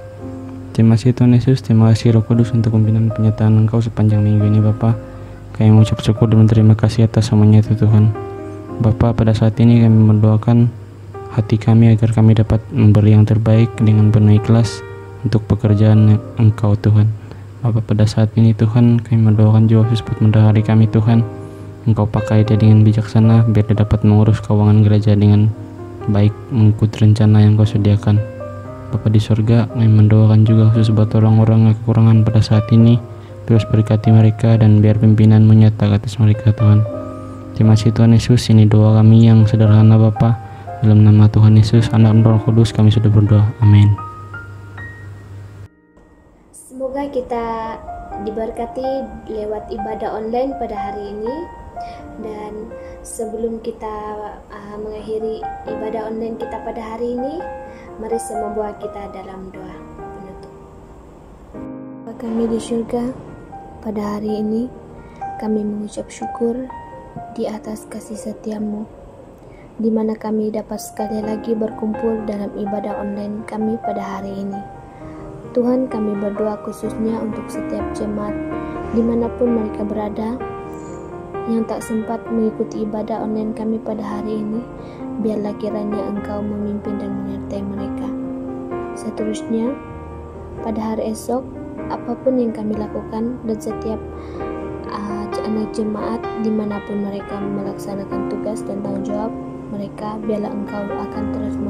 Terima kasih Tuhan Yesus, terima kasih Roh Kudus untuk pimpinan penyertaan Engkau sepanjang minggu ini Bapa. Kami mengucap syukur dan berterima kasih atas semuanya itu Tuhan. Bapa, pada saat ini kami mendoakan hati kami agar kami dapat memberi yang terbaik dengan penuh ikhlas untuk pekerjaan Engkau Tuhan. Bapa, pada saat ini Tuhan kami mendoakan jiwa Yesus buat mendahari kami Tuhan. Engkau pakai dia dengan bijaksana biar dia dapat mengurus keuangan gereja dengan baik mengikuti rencana yang Kau sediakan. Bapa di surga, kami mendoakan juga khusus buat orang-orang yang kekurangan pada saat ini. Terus berkati mereka dan biar pimpinan menyata atas mereka Tuhan. Terima kasih Tuhan Yesus, ini doa kami yang sederhana Bapa. Dalam nama Tuhan Yesus, Anak dan Roh Kudus kami sudah berdoa. Amin. Semoga kita diberkati lewat ibadah online pada hari ini. Dan sebelum kita mengakhiri ibadah online kita pada hari ini, mari saya membawa kita dalam doa penutup. Bapa kami di surga, pada hari ini kami mengucap syukur di atas kasih setia-Mu, di mana kami dapat sekali lagi berkumpul dalam ibadah online kami pada hari ini. Tuhan, kami berdoa khususnya untuk setiap jemaat dimanapun mereka berada yang tak sempat mengikuti ibadah online kami pada hari ini. Biarlah kiranya Engkau memimpin dan menyertai mereka. Seterusnya, pada hari esok, apapun yang kami lakukan dan setiap anak jemaat dimanapun mereka melaksanakan tugas dan tanggung jawab mereka, biarlah Engkau akan terus